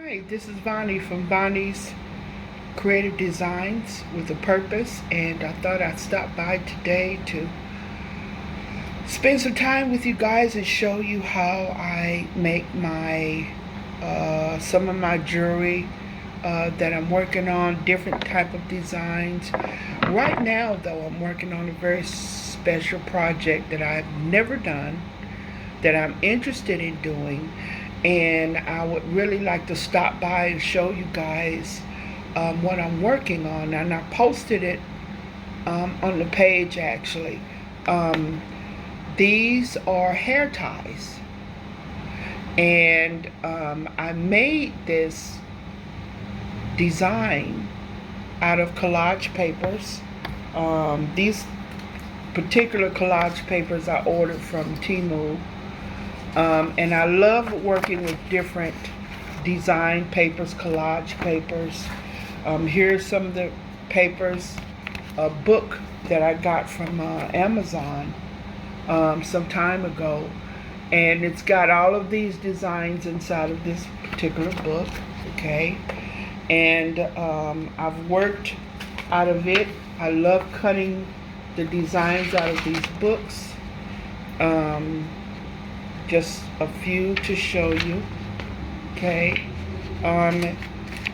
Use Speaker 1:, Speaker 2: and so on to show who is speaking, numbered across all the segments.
Speaker 1: Hi, this is Bonnie from Bonnie's Creative Designs with a Purpose, and I thought I'd stop by today to spend some time with you guys and show you how I make my some of my jewelry that I'm working on, different type of designs. Right now, though, I'm working on a very special project that I've never done, that I'm interested in doing, and I would really like to stop by and show you guys what I'm working on. And I posted it on the page actually. These are hair ties, and I made this design out of collage papers. These particular collage papers I ordered from Temu. And I love working with different design papers, collage papers. Here's some of the papers, a book that I got from Amazon some time ago. And it's got all of these designs inside of this particular book, okay? And I've worked out of it. I love cutting the designs out of these books. Just a few to show you, okay?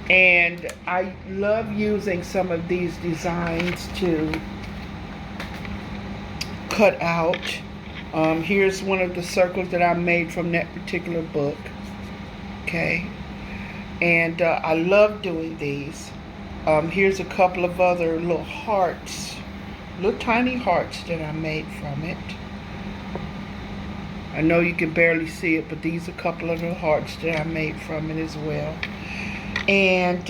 Speaker 1: And I love using some of these designs to cut out. Here's one of the circles that I made from that particular book, okay? And I love doing these. Here's a couple of other little hearts, little tiny hearts that I made from it. I know you can barely see it, but these are a couple of little hearts that I made from it as well. And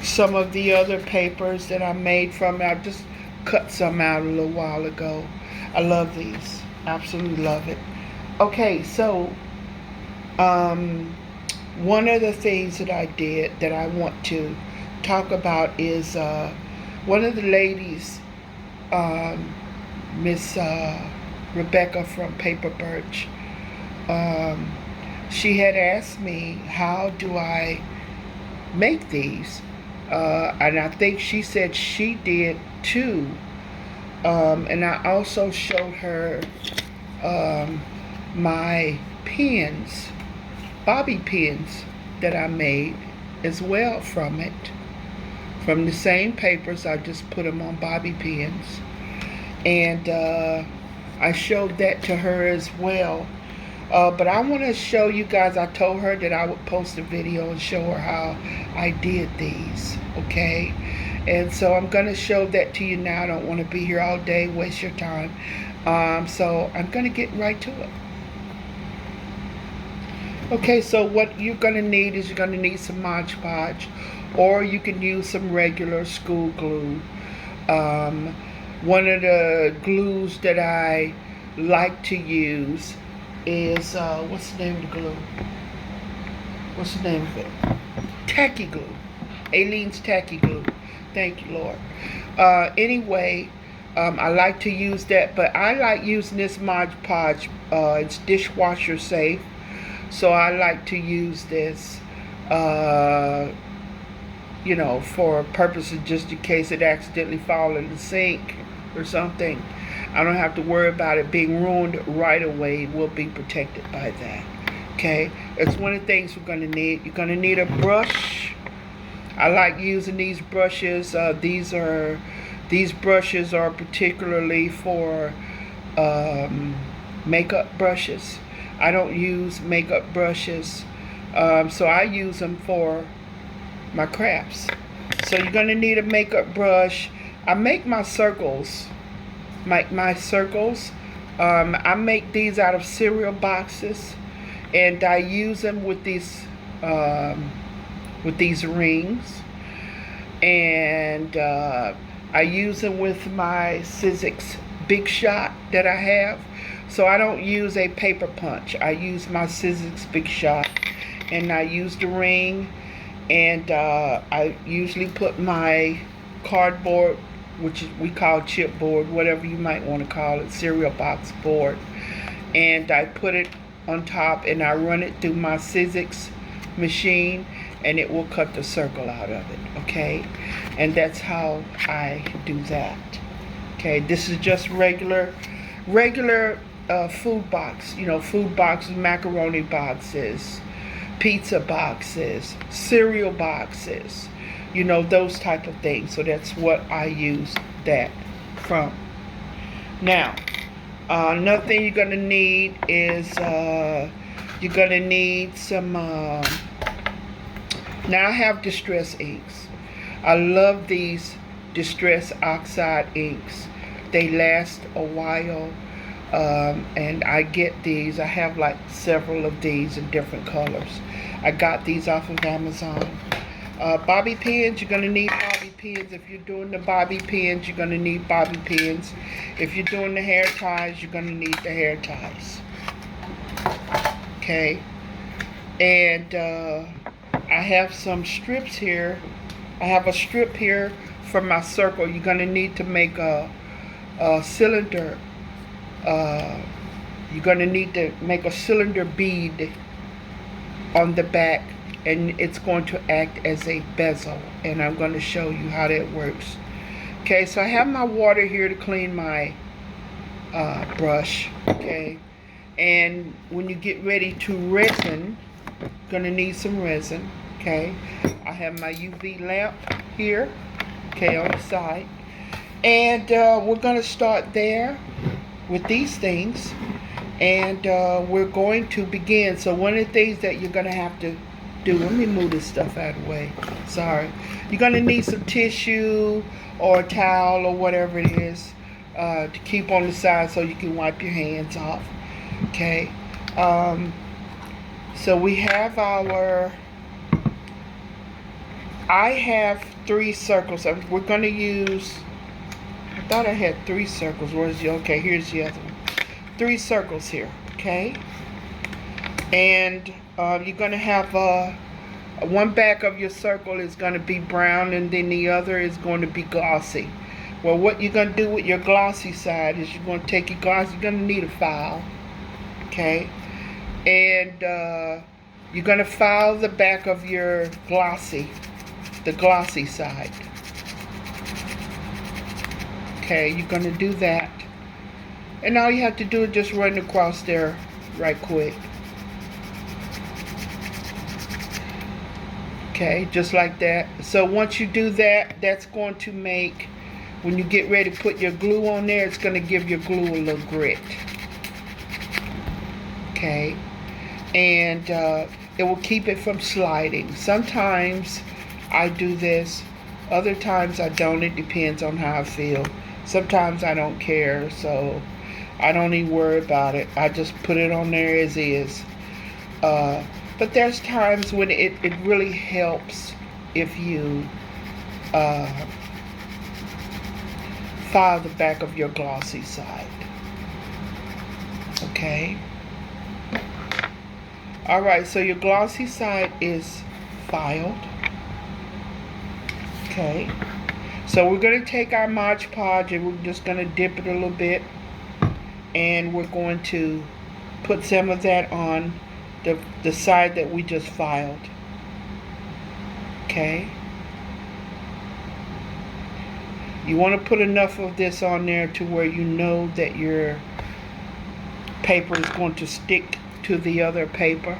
Speaker 1: some of the other papers that I made from it, I just cut some out a little while ago. I love these. Absolutely love it. Okay, so one of the things that I did that I want to talk about is one of the ladies, Miss Rebecca from Paper Birch. She had asked me, how do I make these? And I think she said she did too. And I also showed her my pins, bobby pins that I made as well from it. From the same papers, I just put them on bobby pins. And I showed that to her as well. But I want to show you guys, I told her that I would post a video and show her how I did these, okay? And so I'm going to show that to you now. I don't want to be here all day, waste your time. So I'm going to get right to it. Okay, so what you're going to need is you're going to need some Mod Podge, or you can use some regular school glue. One of the glues that I like to use is, what's the name of the glue? What's the name of it? Tacky glue. Aleene's Tacky Glue. Thank you, Lord. Anyway, I like to use that, but I like using this Mod Podge. It's dishwasher safe, so I like to use this, you know, for purposes just in case it accidentally falls in the sink or something. I don't have to worry about it being ruined right away. We'll be protected by that. Okay, it's one of the things we're going to need. You're going to need a brush. I like using these brushes. These brushes are particularly for makeup brushes. I don't use makeup brushes, so I use them for my crafts. So you're going to need a makeup brush. I make my circles. I make these out of cereal boxes, and I use them with these rings, and I use them with my Sizzix Big Shot that I have. So I don't use a paper punch. I use my Sizzix Big Shot, and I use the ring, and I usually put my cardboard, which we call chipboard, whatever you might want to call it, cereal box board, and I put it on top, and I run it through my Sizzix machine, and it will cut the circle out of it. Okay, and that's how I do that. Okay, this is just regular food box. You know, food boxes, macaroni boxes, pizza boxes, cereal boxes, you know, those type of things. So that's what I use that from. Now, another thing you're gonna need is you're gonna need some. Now I have Distress inks. I love these Distress Oxide inks. They last a while. And I get these. I have like several of these in different colors. I got these off of Amazon. Bobby pins, you're going to need bobby pins. If you're doing the bobby pins, you're going to need bobby pins. If you're doing the hair ties, you're going to need the hair ties. Okay. And I have some strips here. I have a strip here for my circle. You're going to need to make a cylinder. You're going to need to make a cylinder bead on the back, and it's going to act as a bezel, and I'm going to show you how that works. Okay, so I have my water here to clean my brush. Okay, and when you get ready to resin, you're going to need some resin. Okay, I have my UV lamp here, okay, on the side, and we're going to start there with these things, and we're going to begin. So one of the things that you're going to have to do, let me move this stuff out of the way, sorry. You're going to need some tissue or a towel or whatever it is to keep on the side so you can wipe your hands off. Okay, so we have our, I have 3 circles. We're going to use, I thought I had 3 circles. Where's the, okay, here's the other one. 3 circles here, okay? And you're going to have one back of your circle is going to be brown, and then the other is going to be glossy. Well, what you're going to do with your glossy side is you're going to take your glossy, you're going to need a file, okay? And you're going to file the back of your glossy, the glossy side. Okay, you're going to do that. And all you have to do is just run across there right quick. Okay, just like that. So once you do that, that's going to make, when you get ready to put your glue on there, it's going to give your glue a little grit. Okay, and it will keep it from sliding. Sometimes I do this, other times I don't. It depends on how I feel. Sometimes I don't care, so I don't even worry about it. I just put it on there as is. But there's times when it really helps if you file the back of your glossy side. Okay. Alright, so your glossy side is filed. Okay. So we're going to take our Mod Podge and we're just going to dip it a little bit. And we're going to put some of that on the side that we just filed. Okay. You want to put enough of this on there to where you know that your paper is going to stick to the other paper.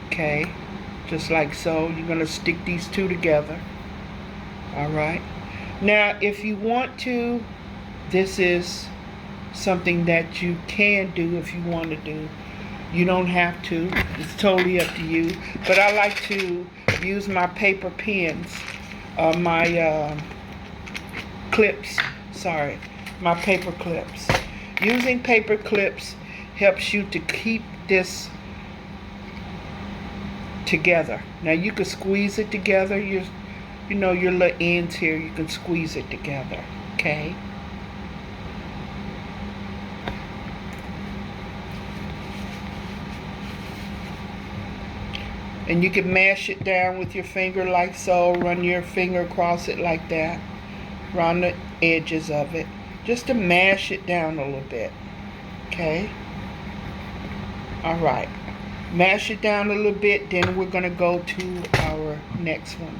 Speaker 1: Okay. Just like so. You're going to stick these two together. Alright. Now, if you want to, this is something that you can do if you want to do. You don't have to. It's totally up to you. But I like to use my paper pins, my clips. Sorry, my paper clips. Using paper clips helps you to keep this together. Now you can squeeze it together. You know your little ends here. You can squeeze it together. Okay. And you can mash it down with your finger like so. Run your finger across it like that. Around the edges of it. Just to mash it down a little bit. Okay. All right. Mash it down a little bit, then we're going to go to our next one.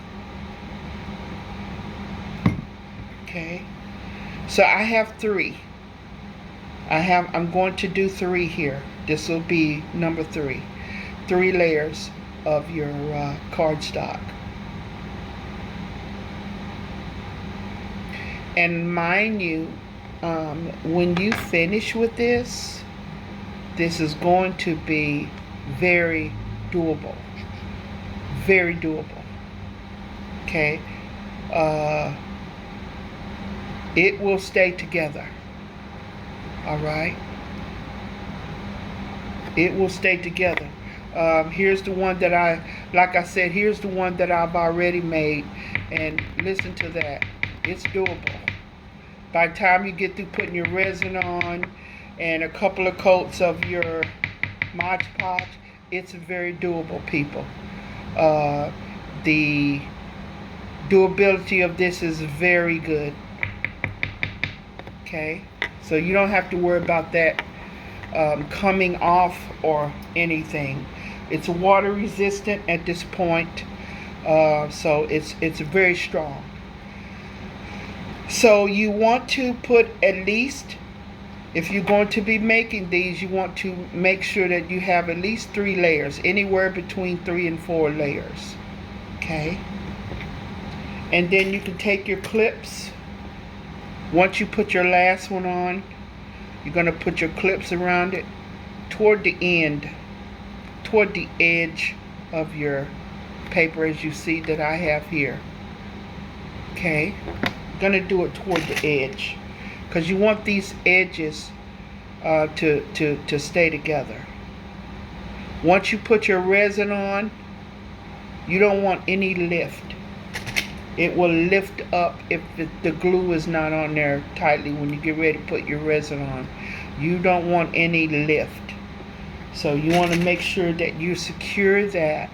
Speaker 1: Okay. So I have 3. I'm going to do 3 here. This will be number 3. 3 layers of your cardstock. And mind you, when you finish with this is going to be very doable. Very doable. Okay. It will stay together. All right. It will stay together. Here's the one that like I said, here's the one that I've already made. And listen to that. It's doable. By the time you get through putting your resin on and a couple of coats of your Mod Podge, it's very doable, people. The doability of this is very good. Okay, so you don't have to worry about that coming off or anything. It's water resistant at this point, so it's very strong. So you want to put at least, if you're going to be making these, you want to make sure that you have at least 3 layers, anywhere between 3 and 4 layers. Okay, and then you can take your clips. Once you put your last one on, you're going to put your clips around it toward the end, toward the edge of your paper, as you see that I have here. Okay, I'm going to do it toward the edge because you want these edges to stay together. Once you put your resin on, you don't want any lift. It will lift up if the glue is not on there tightly when you get ready to put your resin on. You don't want any lift. So you want to make sure that you secure that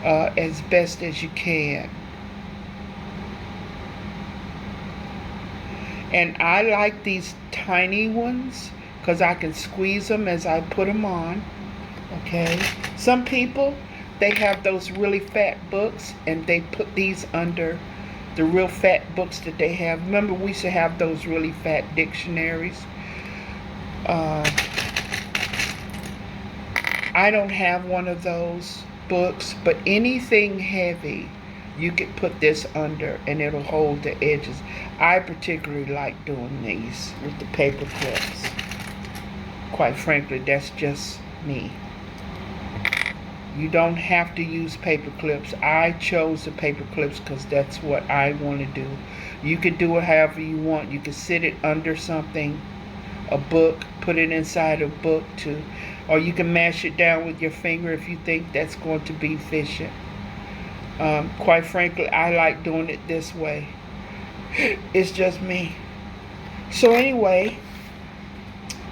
Speaker 1: as best as you can. And I like these tiny ones because I can squeeze them as I put them on. Okay. Some people, they have those really fat books and they put these under the real fat books that they have. Remember, we used to have those really fat dictionaries. I don't have one of those books, but anything heavy, you could put this under and it'll hold the edges. I particularly like doing these with the paper clips. Quite frankly, that's just me. You don't have to use paper clips. I chose the paper clips because that's what I want to do. You can do it however you want. You can sit it under something, a book, put it inside a book too, or you can mash it down with your finger if you think that's going to be efficient. Quite frankly, I like doing it this way. It's just me. So anyway,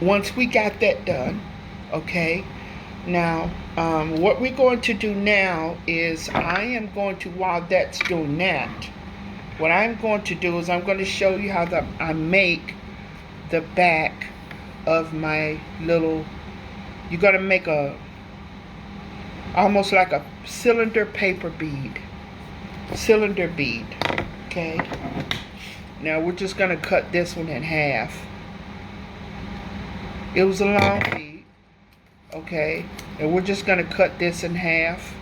Speaker 1: once we got that done, okay, now what we're going to do now is I am going to, while that's doing that, what I'm going to do is I'm going to show you how I make the back of my little, you're going to make almost like a cylinder paper bead. Cylinder bead. Okay. Now we're just going to cut this one in half. It was a long bead. Okay. And we're just going to cut this in half.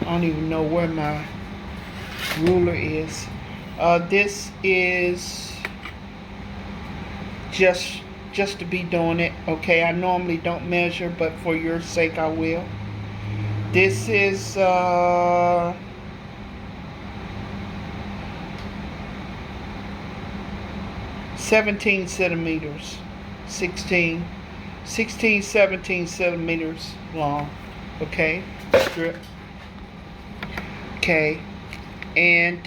Speaker 1: I don't even know where my ruler is. This is just to be doing it. Okay, I normally don't measure, but for your sake I will. This is 17 centimeters, 16, 17 centimeters long. Okay, strip. Okay, and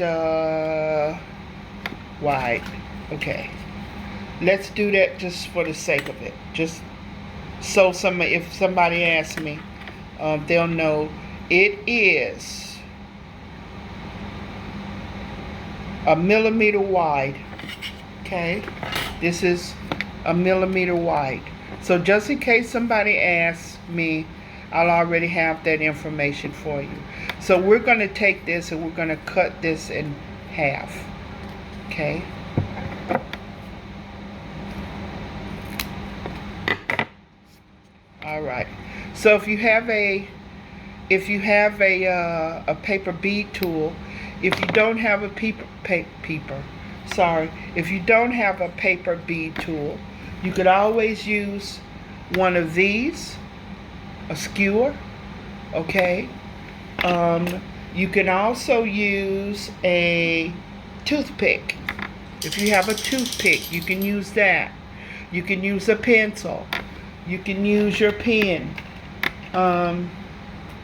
Speaker 1: wide. Okay, let's do that just for the sake of it. Just so if somebody asks me, they'll know it is a millimeter wide. Okay, this is a millimeter wide. So just in case somebody asks me, I'll already have that information for you. So we're going to take this and we're going to cut this in half. Okay. All right. So if you have a paper bead tool, if you don't have a if you don't have a paper bead tool, you could always use one of these, a skewer. Okay. You can also use a toothpick. If you have a toothpick, you can use that. You can use a pencil. You can use your pen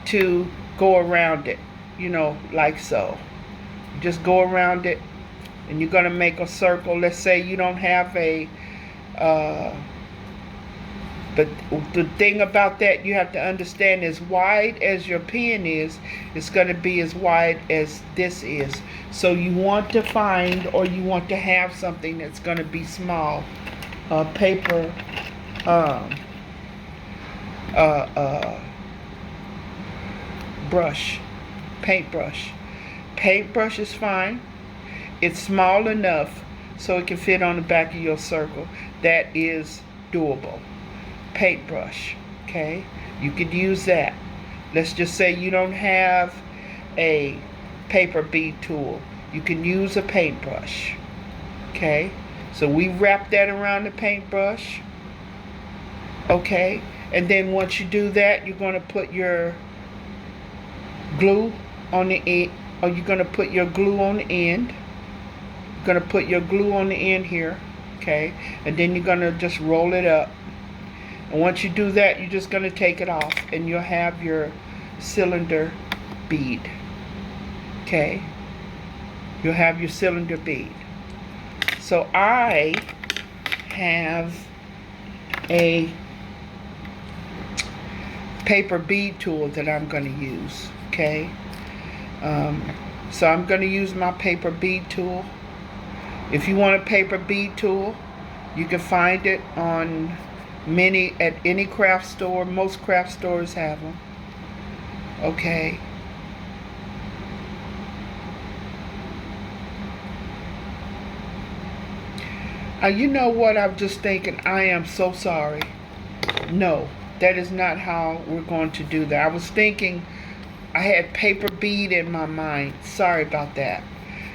Speaker 1: to go around it, like so. Just go around it, and you're going to make a circle. Let's say you don't have but the thing about that you have to understand, as wide as your pen is, it's going to be as wide as this is. So you want to find, or you want to have something that's going to be small. Paper, brush, paintbrush. Paintbrush is fine. It's small enough so it can fit on the back of your circle. That is doable. Paintbrush, okay? You could use that. Let's just say you don't have a paper bead tool. You can use a paintbrush, okay? So we wrap that around the paintbrush, okay? And then once you do that, you're going to put your glue on the end, or you're going to put your glue on the end. You're going to put your glue on the end here, okay? And then you're going to just roll it up. And once you do that, you're just going to take it off, and you'll have your cylinder bead, okay? You'll have your cylinder bead. So I have a paper bead tool that I'm going to use, okay? So I'm going to use my paper bead tool. If you want a paper bead tool, you can find it on at any craft store. Most craft stores have them, okay? You know what, I'm just thinking, I am so sorry. No, that is not how we're going to do that. I was thinking, I had paper bead in my mind. Sorry about that.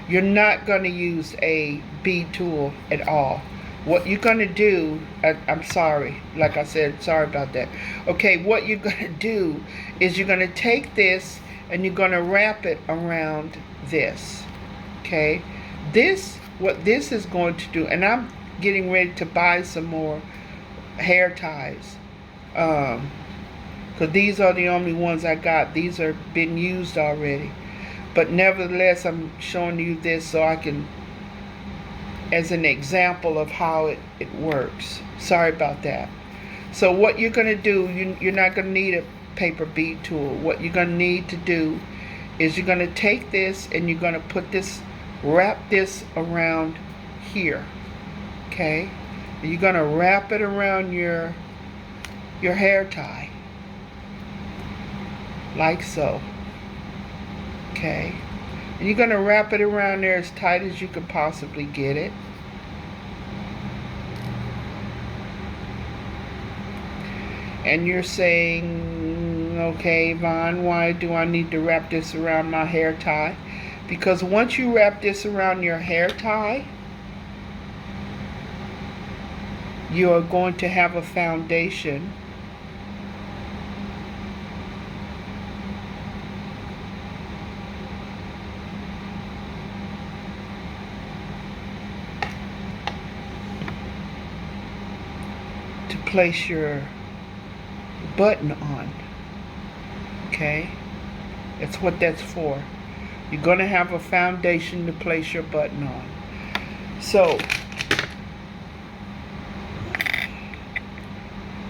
Speaker 1: You're not going to use a bead tool at all. What you're going to do, I'm sorry, like I said, sorry about that. Okay, what you're going to do is you're going to take this and you're going to wrap it around this, okay? What this is going to do, and I'm getting ready to buy some more hair ties, because these are the only ones I got. These are been used already, but nevertheless I'm showing you this so I can, as an example of how it works. Sorry about that. So what you're going to do, you're not going to need a paper bead tool. What you're going to need to do is you're going to take this and you're going to wrap this around here, okay? And you're going to wrap it around your hair tie, like so, okay? And you're going to wrap it around there as tight as you can possibly get it. And you're saying, okay, Yvonne, why do I need to wrap this around my hair tie? Because once you wrap this around your hair tie, you are going to have a foundation to place your button on, okay? That's what that's for. You're going to have a foundation to place your button on. So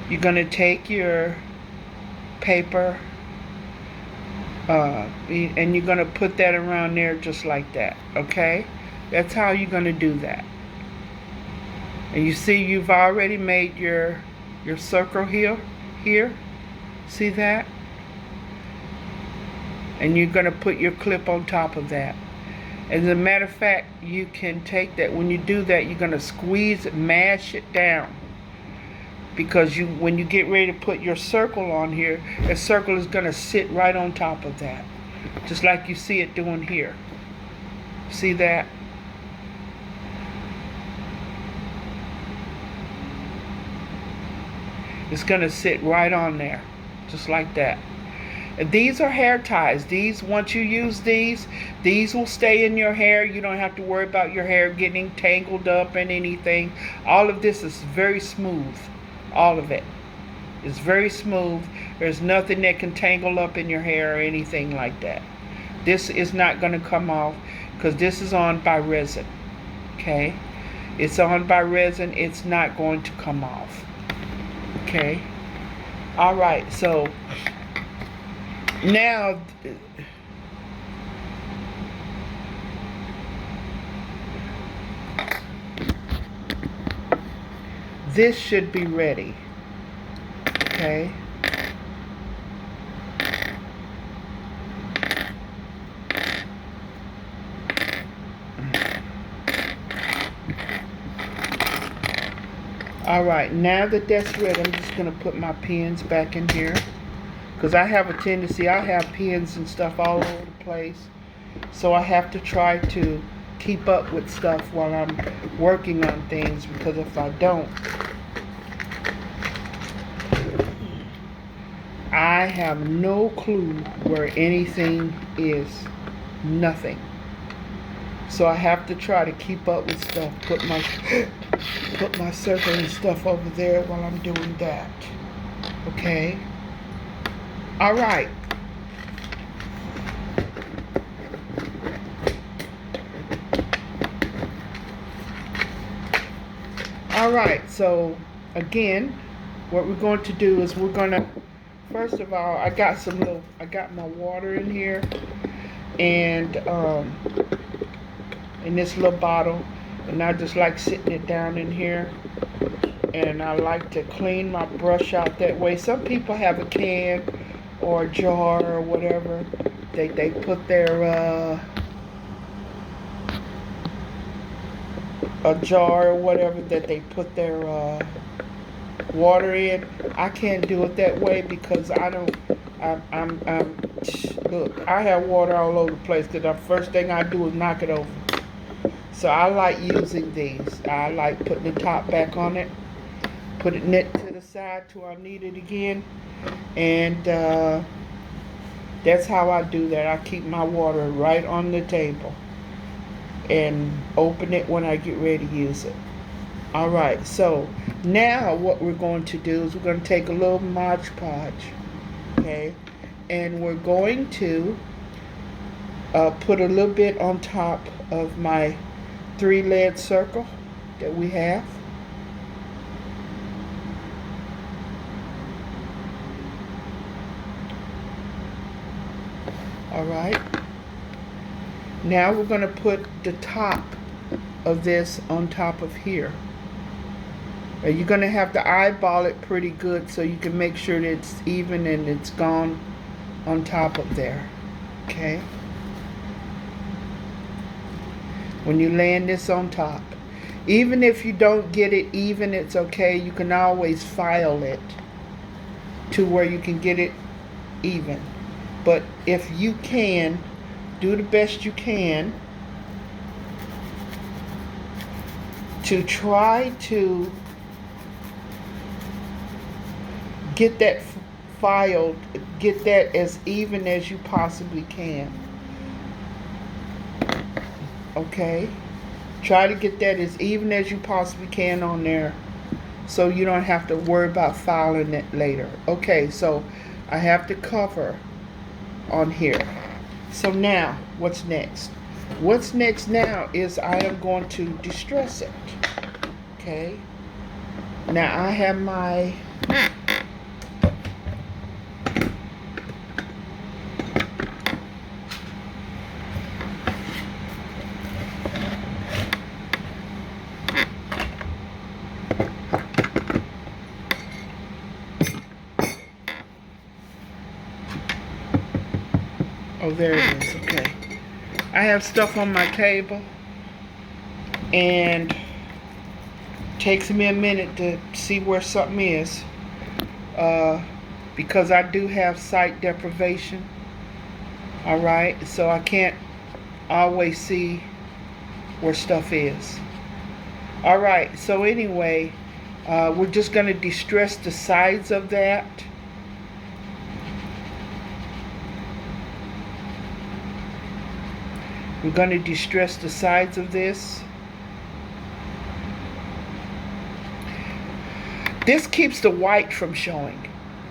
Speaker 1: you're going to take your paper and you're going to put that around there just like that, okay? That's how you're going to do that. And you see you've already made your circle here. See that? And you're going to put your clip on top of that. As a matter of fact, you can take that. When you do that, you're going to squeeze it, mash it down. Because when you get ready to put your circle on here, the circle is going to sit right on top of that. Just like you see it doing here. See that? It's going to sit right on there. Just like that. And these are hair ties. These, once you use these will stay in your hair. You don't have to worry about your hair getting tangled up and anything. All of this is very smooth. All of it is very smooth. There's nothing that can tangle up in your hair or anything like that. This is not going to come off because this is on by resin. Okay? It's on by resin. It's not going to come off. Okay? Alright, so now this should be ready. Okay? Alright, now that that's ready, I'm just going to put my pins back in here. Because I have a tendency, I have pins and stuff all over the place. So I have to try to keep up with stuff while I'm working on things. Because if I don't, I have no clue where anything is. Nothing. So I have to try to keep up with stuff. Put my circle and stuff over there while I'm doing that. Okay? Alright. Alright, so again, what we're going to do is we're going to, first of all, I got my water in here and in this little bottle, and I just like sitting it down in here, and I like to clean my brush out that way. Some people have a can or a jar or whatever they put their a jar or whatever that they put their water in. I can't do it that way because look, I have water all over the place because the first thing I do is knock it over. So I like using these. I like putting the top back on it, putting it to the side till I need it again, and that's how I do that. I keep my water right on the table and open it when I get ready to use it. Alright, so now what we're going to do is we're going to take a little Mod Podge, okay, and we're going to put a little bit on top of my 3-lead circle that we have. Alright. Now we're going to put the top of this on top of here. Now you're going to have to eyeball it pretty good so you can make sure that it's even and it's gone on top of there. Okay? When you land this on top. Even if you don't get it even, it's okay. You can always file it to where you can get it even. But if you can, do the best you can to try to get that filed, get that as even as you possibly can. Okay? Try to get that as even as you possibly can on there so you don't have to worry about filing it later. Okay, so I have to cover on here. So now, what's next? What's next now is I am going to distress it. Okay? Now I have my Oh, there it is. Okay. I have stuff on my table, and it takes me a minute to see where something is, because I do have sight deprivation. All right, so I can't always see where stuff is. All right, so anyway, we're just going to distress the sides of that. We're going to distress the sides of this. This keeps the white from showing,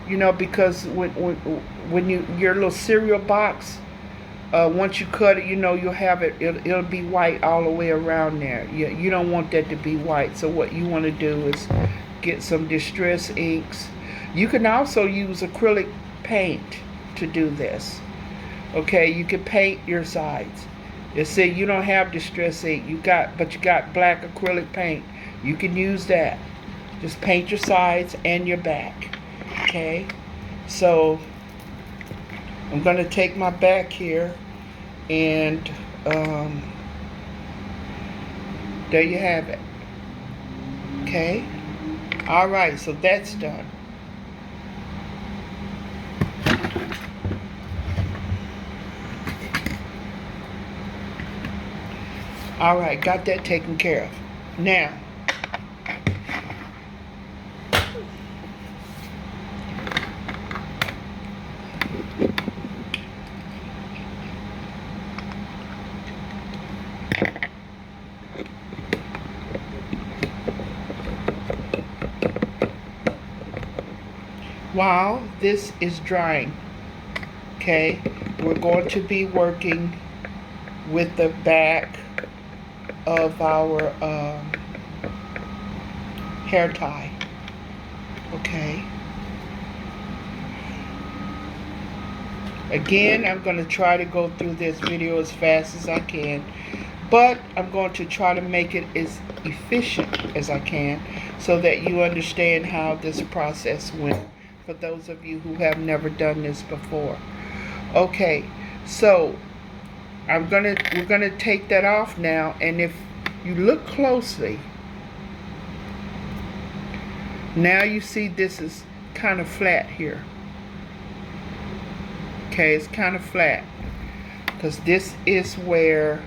Speaker 1: you know, because when your little cereal box, once you cut it, you know, you'll have it'll be white all the way around there. You don't want that to be white. So what you want to do is get some distress inks. You can also use acrylic paint to do this. Okay, you can paint your sides. You see, you don't have distress ink, but you got black acrylic paint. You can use that. Just paint your sides and your back. Okay, so I'm going to take my back here, and there you have it. Okay, all right, so that's done. All right, got that taken care of. Now, while this is drying, okay, we're going to be working with the back of our hair tie. Okay, again, I'm going to try to go through this video as fast as I can, but I'm going to try to make it as efficient as I can so that you understand how this process went, for those of you who have never done this before. Okay, so we're gonna take that off now, and if you look closely, now you see this is kind of flat here. Okay, it's kind of flat because this is where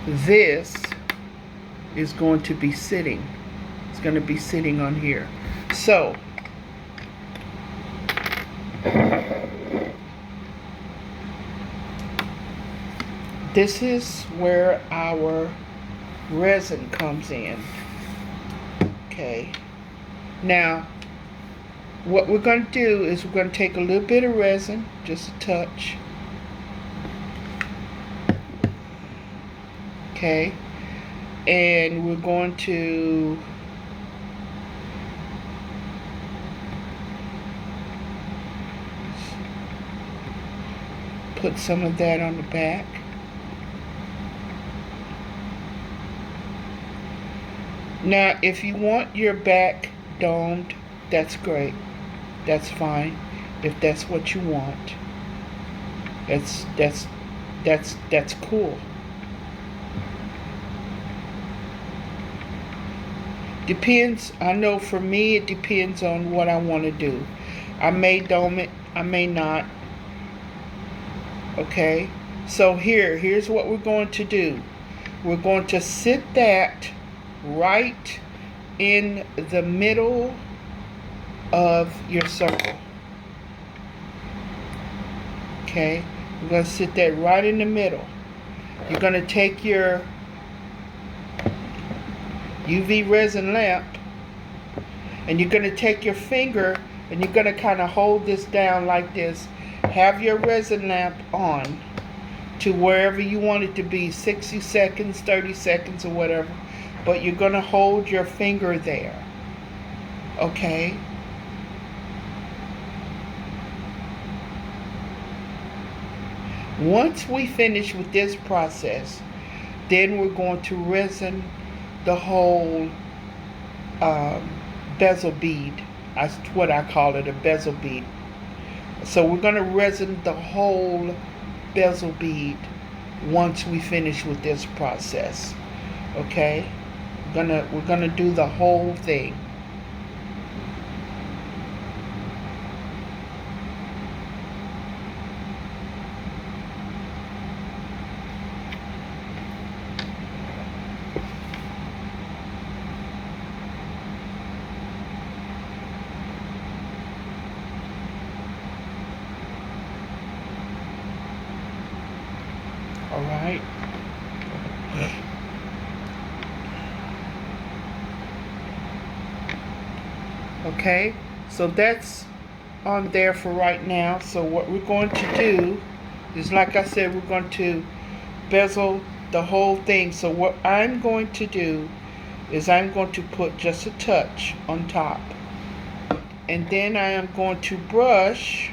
Speaker 1: this is going to be sitting. It's going to be sitting on here. So this is where our resin comes in. Okay, now what we're going to do is we're going to take a little bit of resin, just a touch. Okay, and we're going to put some of that on the back. Now, if you want your back domed, that's great. That's fine. If that's what you want, that's cool. Depends. I know for me, it depends on what I want to do. I may dome it. I may not. Okay. So here's what we're going to do. We're going to sit that right in the middle of your circle. Okay, we're going to sit that right in the middle. You're going to take your UV resin lamp, and you're going to take your finger, and you're going to kind of hold this down like this. Have your resin lamp on to wherever you want it to be, 60 seconds, 30 seconds, or whatever. But you're going to hold your finger there. Okay? Once we finish with this process, then we're going to resin the whole bezel bead. That's what I call it, a bezel bead. So we're going to resin the whole bezel bead once we finish with this process. Okay? We're gonna do the whole thing. All right. Okay, so that's on there for right now. So what we're going to do is, like I said, we're going to bezel the whole thing. So what I'm going to do is I'm going to put just a touch on top, and then I am going to brush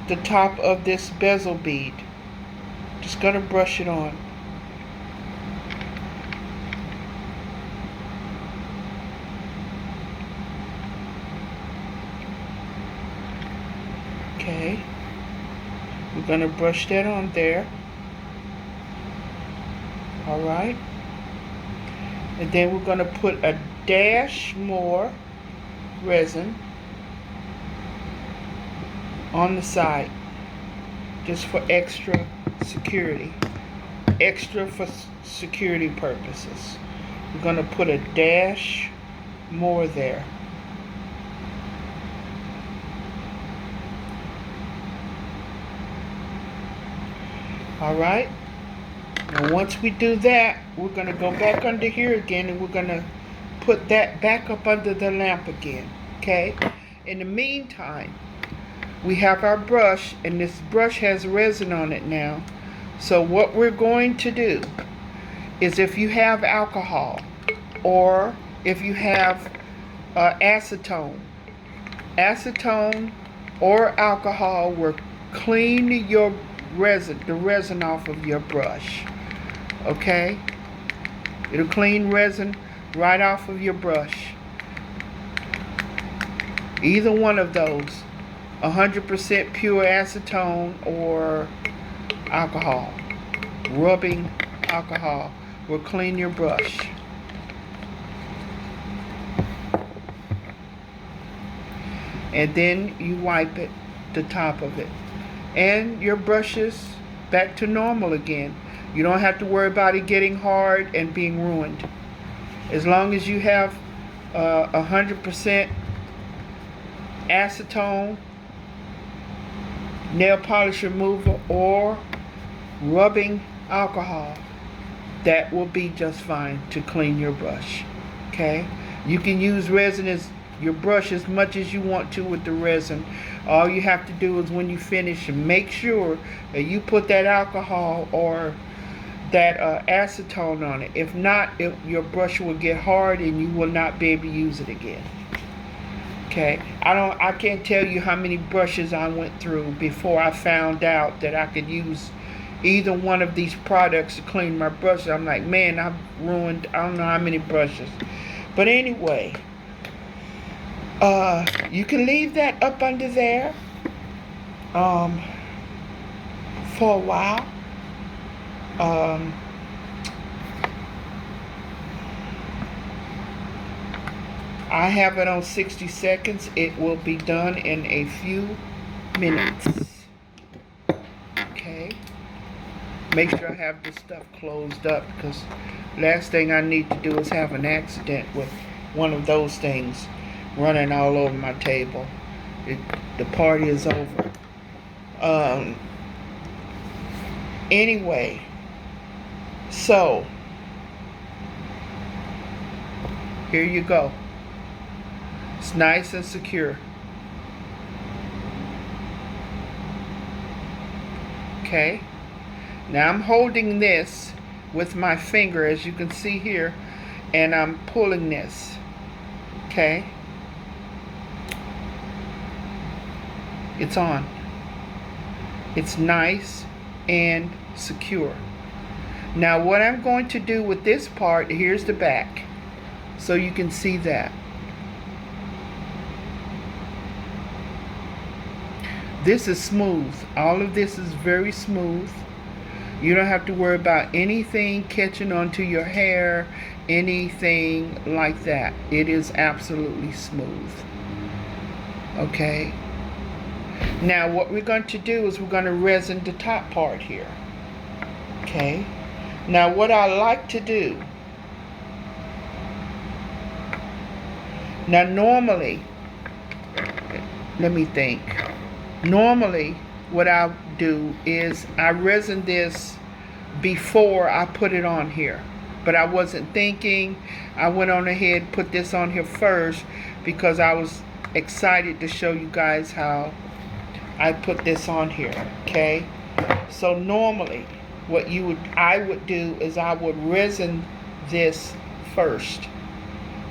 Speaker 1: the top of this bezel bead. Just going to brush it on. Okay, we're going to brush that on there. All right, and then we're going to put a dash more resin on the side, just for extra security, for security purposes. We're going to put a dash more there. All right, now once we do that, we're going to go back under here again, and we're going to put that back up under the lamp again. Okay, in the meantime, we have our brush, and this brush has resin on it now. So what we're going to do is, if you have alcohol, or if you have acetone or alcohol will clean your the resin off of your brush. Okay, it'll clean resin right off of your brush. Either one of those, 100% pure acetone or alcohol, rubbing alcohol, will clean your brush. And then you wipe it, the top of it, and your brush is back to normal again. You don't have to worry about it getting hard and being ruined. As long as you have 100% acetone, nail polish remover, or rubbing alcohol, that will be just fine to clean your brush. Okay, you can use resin as your brush as much as you want to with the resin. All you have to do is, when you finish, make sure that you put that alcohol or that acetone on it. If not, your brush will get hard and you will not be able to use it again. Okay, I can't tell you how many brushes I went through before I found out that I could use either one of these products to clean my brushes. I'm like, man, I've ruined I don't know how many brushes. But anyway, you can leave that up under there for a while. I have it on 60 seconds. It will be done in a few minutes. Okay. Make sure I have this stuff closed up, because last thing I need to do is have an accident with one of those things running all over my table. The party is over. Anyway, so here you go. It's nice and secure. Okay, now I'm holding this with my finger, as you can see here, and I'm pulling this. Okay, it's on. It's nice and secure. Now what I'm going to do with this part, here's the back, so you can see that. This is smooth. All of this is very smooth. You don't have to worry about anything catching onto your hair, anything like that. It is absolutely smooth. Okay. Now what we're going to do is we're going to resin the top part here. Okay. Now what I like to do, now normally, let me think. Normally what I do is I resin this before I put it on here. But I wasn't thinking. I went on ahead and put this on here first because I was excited to show you guys how I put this on here. Okay. So normally what I would do is I would resin this first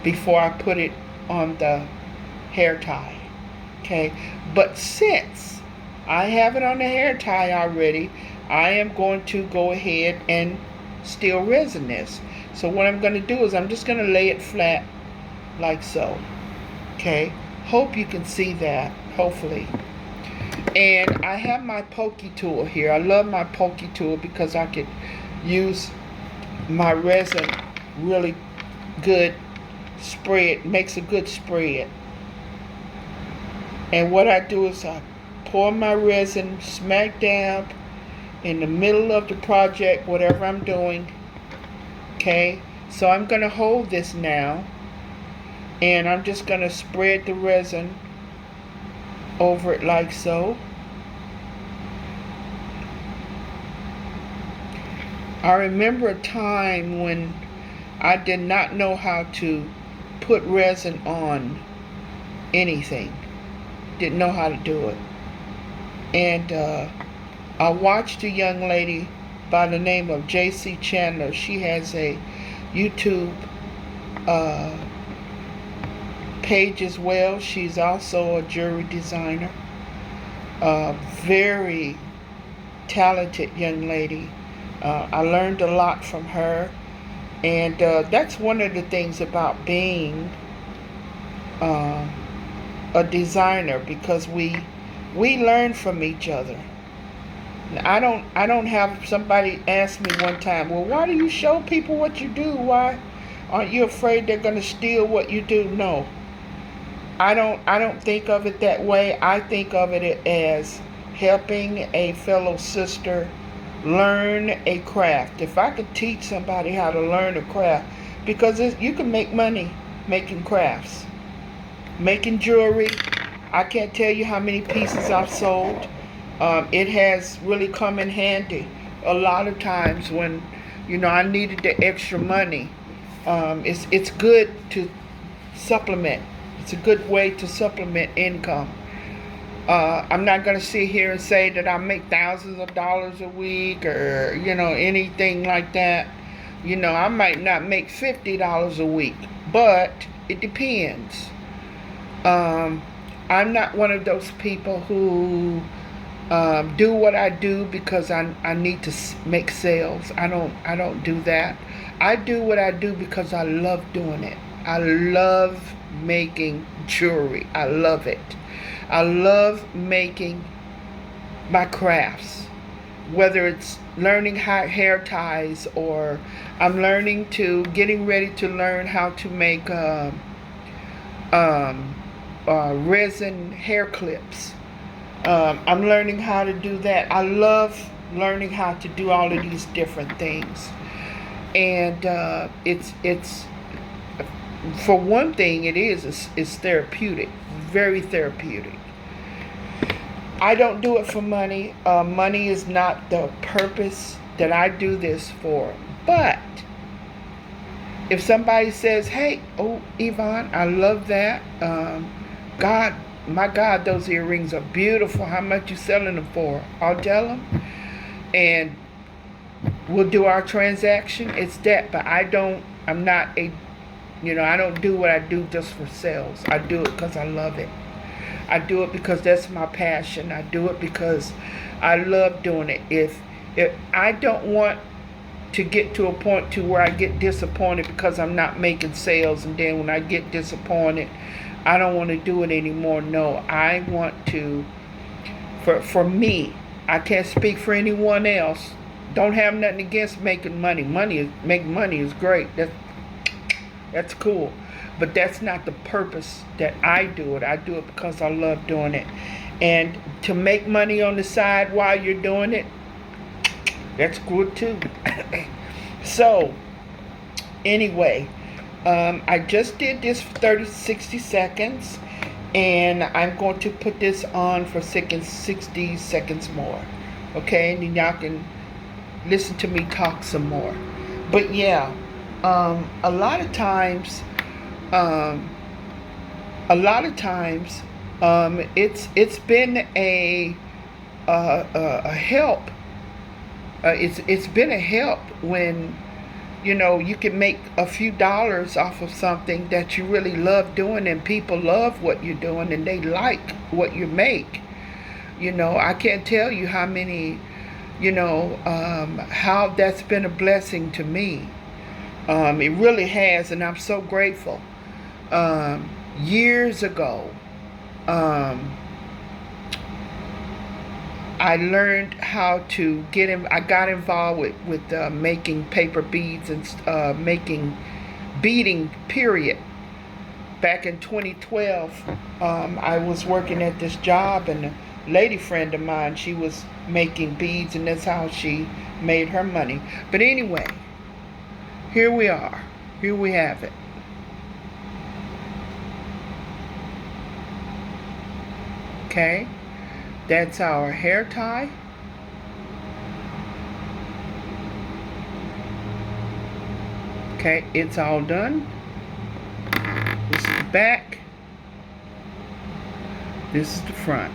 Speaker 1: before I put it on the hair tie. Okay. But since I have it on the hair tie already, I am going to go ahead and still resin this. So what I'm going to do is I'm just going to lay it flat like so. Okay. Hope you can see that. Hopefully. And I have my pokey tool here. I love my pokey tool because I could use my resin really good spread. Makes a good spread. And what I do is I pour my resin smack dab in the middle of the project, whatever I'm doing. Okay, so I'm going to hold this now, and I'm just going to spread the resin over it like so. I remember a time when I did not know how to put resin on anything. Didn't know how to do it. And I watched a young lady by the name of J.C. Chandler. She has a YouTube page as well. She's also a jewelry designer. Very talented young lady. I learned a lot from her. And that's one of the things about being a designer, because we learn from each other. I don't have somebody ask me one time, well, why do you show people what you do? Why aren't you afraid they're going to steal what you do? No. I don't think of it that way. I think of it as helping a fellow sister learn a craft. If I could teach somebody how to learn a craft, because you can make money making crafts. Making jewelry, I can't tell you how many pieces I've sold. It has really come in handy a lot of times when, I needed the extra money. It's good to supplement. It's a good way to supplement income. I'm not going to sit here and say that I make thousands of dollars a week or, anything like that. I might not make $50 a week, but it depends. I'm not one of those people who do what I do because I need to make sales. I don't do that. I do what I do because I love doing it. I love making jewelry. I love it. I love making my crafts, whether it's learning how hair ties, or I'm getting ready to learn how to make resin hair clips. I'm learning how to do that. I love learning how to do all of these different things. And it's for one thing, it's therapeutic, very therapeutic. I don't do it for money. Money is not the purpose that I do this for. But if somebody says, hey, oh, Yvonne, I love that. My God, those earrings are beautiful. How much you selling them for? I'll tell them. And we'll do our transaction. It's that. But I don't do what I do just for sales. I do it because I love it. I do it because that's my passion. I do it because I love doing it. If I don't want to get to a point to where I get disappointed because I'm not making sales, and then when I get disappointed, I don't want to do it anymore. No, I want to For me. I can't speak for anyone else. Don't have nothing against making money. Making money is great. That's cool. But that's not the purpose that I do it. I do it because I love doing it. And to make money on the side while you're doing it, that's good too. So, anyway, I just did this for 60 seconds. And I'm going to put this on for 60 seconds more. Okay? And then y'all can listen to me talk some more. But yeah, a lot of times, it's been a help. It's been a help when you can make a few dollars off of something that you really love doing, and people love what you're doing and they like what you make. I can't tell you how many, how that's been a blessing to me. It really has, and I'm so grateful. Years ago, I learned how to get in. I got involved with making paper beads and making beading. Period. Back in 2012, I was working at this job, and a lady friend of mine, she was making beads, and that's how she made her money. But anyway, here we are. Here we have it. Okay. That's our hair tie. Okay, it's all done. This is the back. This is the front.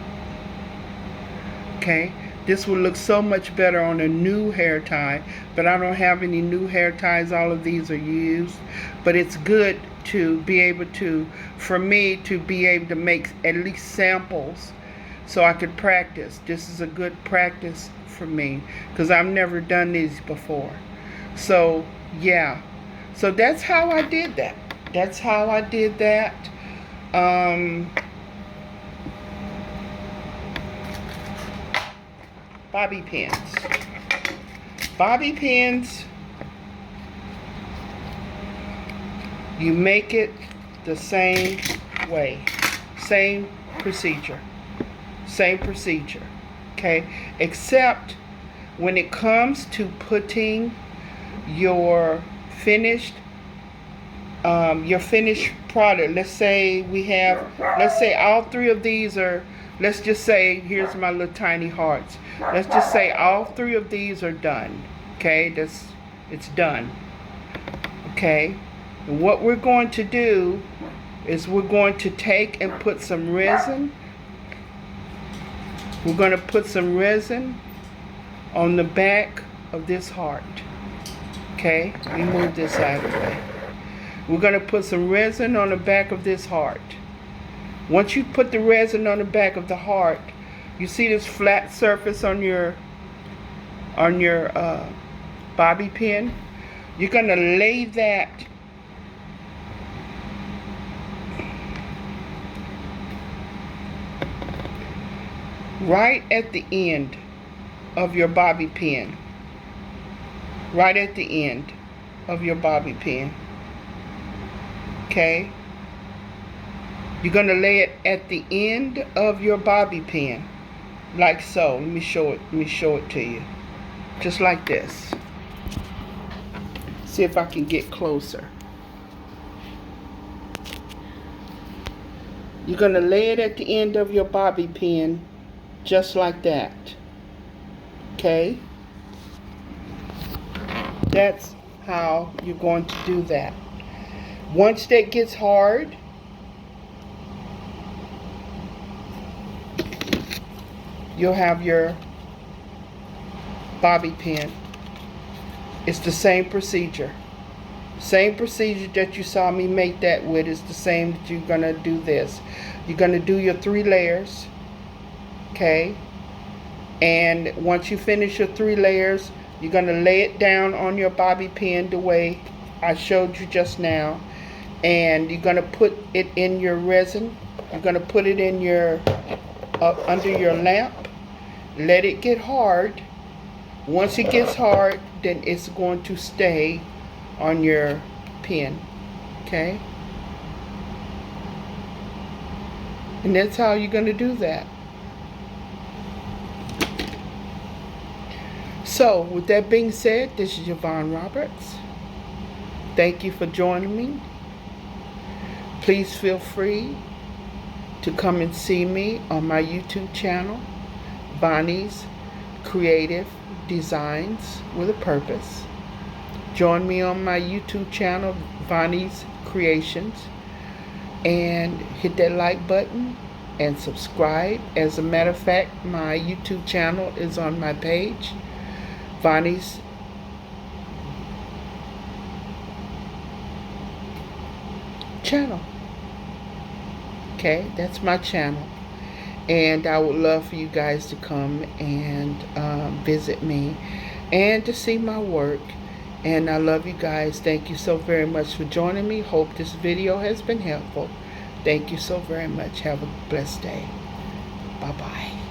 Speaker 1: Okay, this will look so much better on a new hair tie, but I don't have any new hair ties. All of these are used, but it's good to be able to, for me, to be able to make at least samples so I could practice. This is a good practice for me because I've never done these before. So yeah, so that's how I did that. That's how I did that. Bobby pins. Bobby pins, you make it the same way. Same procedure. Same procedure, okay? Except when it comes to putting your finished product. Let's say all three of these are, let's just say, here's my little tiny hearts. Let's just say all three of these are done, okay? It's done, okay? And what we're going to do is we're going to take and put some resin. We're going to put some resin on the back of this heart. Okay, let me move this out of the way. We're going to put some resin on the back of this heart. Once you put the resin on the back of the heart, you see this flat surface on your bobby pin? You're going to lay that right at the end of your bobby pin. Right at the end of your bobby pin. Okay? You're going to lay it at the end of your bobby pin. Like so. Let me show it to you. Just like this. See if I can get closer. You're going to lay it at the end of your bobby pin. Just like that. Okay? That's how you're going to do that. Once that gets hard, you'll have your bobby pin. It's the same procedure. Same procedure that you saw me make that with is the same that you're going to do this. You're going to do your 3 layers. Okay, and once you finish your 3 layers, you're going to lay it down on your bobby pin the way I showed you just now, and you're going to put it in your resin. You're going to put it in your under your lamp, let it get hard. Once it gets hard, then it's going to stay on your pen. Okay? And that's how you're going to do that. So, with that being said, this is Yvonne Roberts. Thank you for joining me. Please feel free to come and see me on my YouTube channel, Bonnie's Creative Designs with a Purpose. Join me on my YouTube channel, Bonnie's Creations, and hit that like button and subscribe. As a matter of fact, my YouTube channel is on my page, Bonnie's channel. Okay, that's my channel. And I would love for you guys to come and visit me and to see my work. And I love you guys. Thank you so very much for joining me. Hope this video has been helpful. Thank you so very much. Have a blessed day. Bye-bye.